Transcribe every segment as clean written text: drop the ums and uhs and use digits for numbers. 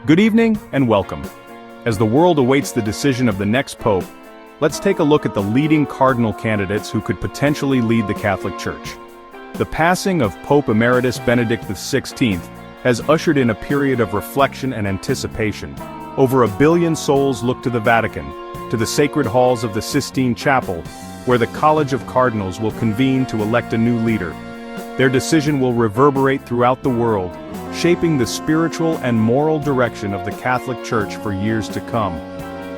Good evening and welcome. As the world awaits the decision of the next pope, let's take a look at the leading cardinal candidates who could potentially lead the Catholic Church. The passing of Pope Emeritus Benedict XVI has ushered in a period of reflection and anticipation. Over 1 billion souls look to the Vatican, to the sacred halls of the Sistine Chapel, where the College of Cardinals will convene to elect a new leader. Their decision will reverberate throughout the world, shaping the spiritual and moral direction of the Catholic Church for years to come.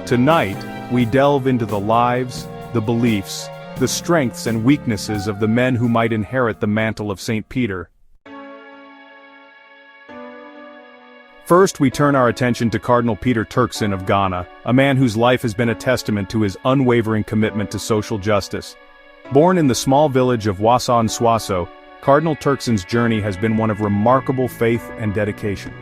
Tonight, we delve into the lives, the beliefs, the strengths and weaknesses of the men who might inherit the mantle of St. Peter. First, we turn our attention to Cardinal Peter Turkson of Ghana, a man whose life has been a testament to his unwavering commitment to social justice. Born in the small village of Wasan-Swaso, Cardinal Turkson's journey has been one of remarkable faith and dedication.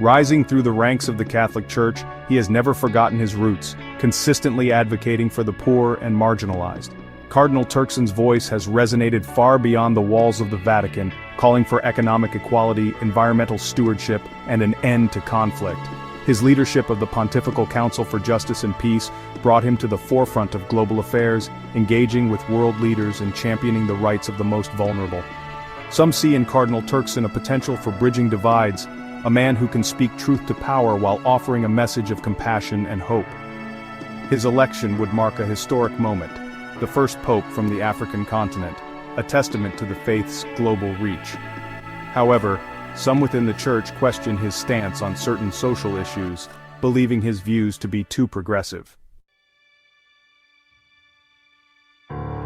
Rising through the ranks of the Catholic Church, he has never forgotten his roots, consistently advocating for the poor and marginalized. Cardinal Turkson's voice has resonated far beyond the walls of the Vatican, calling for economic equality, environmental stewardship, and an end to conflict. His leadership of the Pontifical Council for Justice and Peace brought him to the forefront of global affairs, engaging with world leaders and championing the rights of the most vulnerable. Some see in Cardinal Turkson a potential for bridging divides, a man who can speak truth to power while offering a message of compassion and hope. His election would mark a historic moment, the first pope from the African continent, a testament to the faith's global reach. However, some within the Church question his stance on certain social issues, believing his views to be too progressive.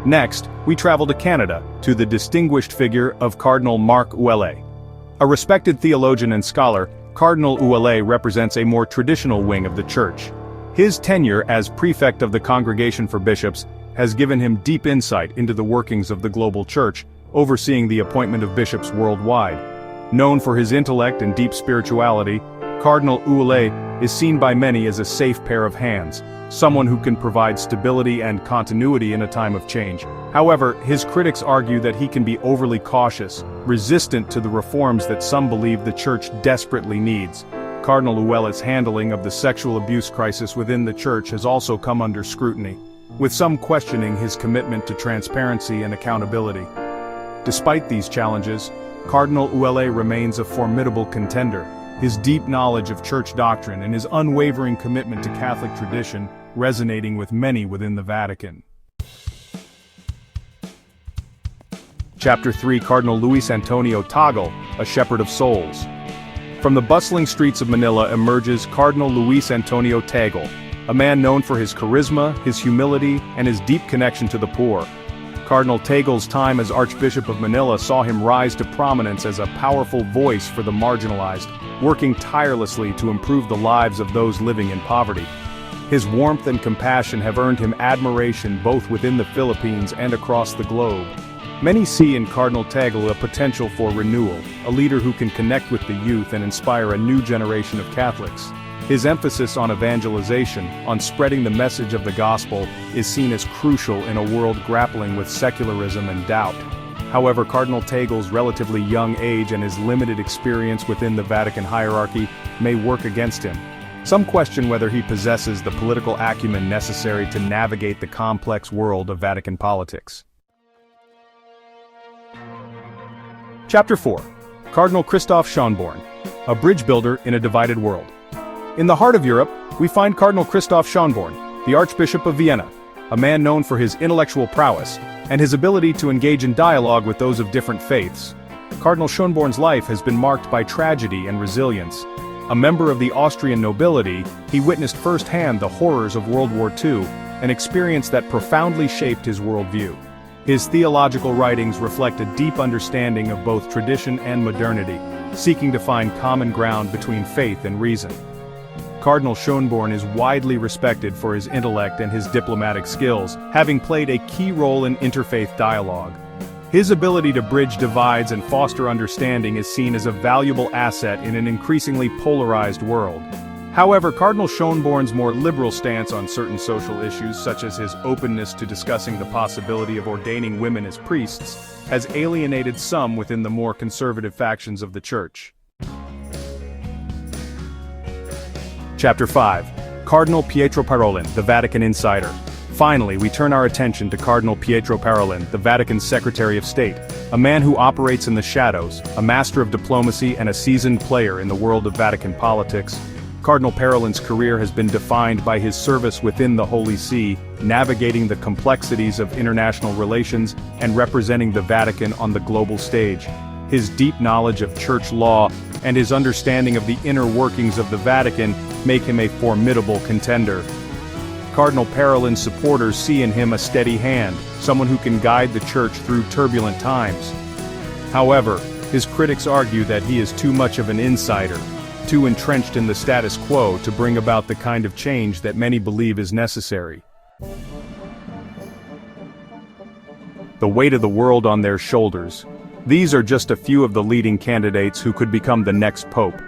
Next, we travel to Canada, to the distinguished figure of Cardinal Marc Ouellet. A respected theologian and scholar, Cardinal Ouellet represents a more traditional wing of the Church. His tenure as prefect of the Congregation for Bishops has given him deep insight into the workings of the global Church, overseeing the appointment of bishops worldwide. Known for his intellect and deep spirituality, Cardinal Ouellet is seen by many as a safe pair of hands, someone who can provide stability and continuity in a time of change. However, his critics argue that he can be overly cautious, resistant to the reforms that some believe the Church desperately needs. Cardinal Ouellet's handling of the sexual abuse crisis within the Church has also come under scrutiny, with some questioning his commitment to transparency and accountability. Despite these challenges, Cardinal Ouellet remains a formidable contender. His deep knowledge of Church doctrine and his unwavering commitment to Catholic tradition resonating with many within the Vatican. Chapter 3: Cardinal Luis Antonio Tagle, a shepherd of souls. From the bustling streets of Manila emerges Cardinal Luis Antonio Tagle, a man known for his charisma, his humility, and his deep connection to the poor. Cardinal Tagle's time as Archbishop of Manila saw him rise to prominence as a powerful voice for the marginalized, working tirelessly to improve the lives of those living in poverty. His warmth and compassion have earned him admiration both within the Philippines and across the globe. Many see in Cardinal Tagle a potential for renewal, a leader who can connect with the youth and inspire a new generation of Catholics. His emphasis on evangelization, on spreading the message of the gospel, is seen as crucial in a world grappling with secularism and doubt. However, Cardinal Tagle's relatively young age and his limited experience within the Vatican hierarchy may work against him. Some question whether he possesses the political acumen necessary to navigate the complex world of Vatican politics. Chapter 4: Cardinal Christoph Schönborn, a bridge builder in a divided world. In the heart of Europe, we find Cardinal Christoph Schönborn, the Archbishop of Vienna, a man known for his intellectual prowess and his ability to engage in dialogue with those of different faiths. Cardinal Schönborn's life has been marked by tragedy and resilience. A member of the Austrian nobility, he witnessed firsthand the horrors of World War II, an experience that profoundly shaped his worldview. His theological writings reflect a deep understanding of both tradition and modernity, seeking to find common ground between faith and reason. Cardinal Schönborn is widely respected for his intellect and his diplomatic skills, having played a key role in interfaith dialogue. His ability to bridge divides and foster understanding is seen as a valuable asset in an increasingly polarized world. However, Cardinal Schönborn's more liberal stance on certain social issues, such as his openness to discussing the possibility of ordaining women as priests, has alienated some within the more conservative factions of the Church. Chapter 5. Cardinal Pietro Parolin, the Vatican Insider. Finally, we turn our attention to Cardinal Pietro Parolin, the Vatican's Secretary of State, a man who operates in the shadows, a master of diplomacy and a seasoned player in the world of Vatican politics. Cardinal Parolin's career has been defined by his service within the Holy See, navigating the complexities of international relations and representing the Vatican on the global stage. His deep knowledge of church law and his understanding of the inner workings of the Vatican make him a formidable contender. Cardinal Parolin's supporters see in him a steady hand, someone who can guide the church through turbulent times. However, his critics argue that he is too much of an insider, too entrenched in the status quo to bring about the kind of change that many believe is necessary. The weight of the world on their shoulders. These are just a few of the leading candidates who could become the next pope.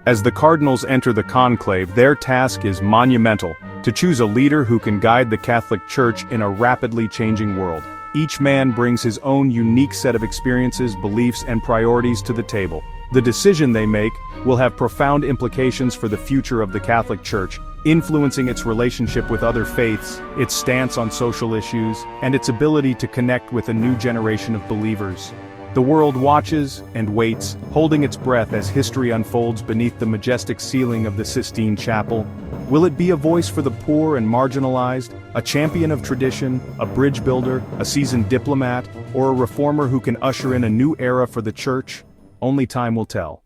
As the cardinals enter the conclave, their task is monumental: to choose a leader who can guide the Catholic Church in a rapidly changing world. Each man brings his own unique set of experiences, beliefs, and priorities to the table. The decision they make will have profound implications for the future of the Catholic Church, influencing its relationship with other faiths, its stance on social issues, and its ability to connect with a new generation of believers. The world watches and waits, holding its breath as history unfolds beneath the majestic ceiling of the Sistine Chapel. Will it be a voice for the poor and marginalized, a champion of tradition, a bridge builder, a seasoned diplomat, or a reformer who can usher in a new era for the Church? Only time will tell.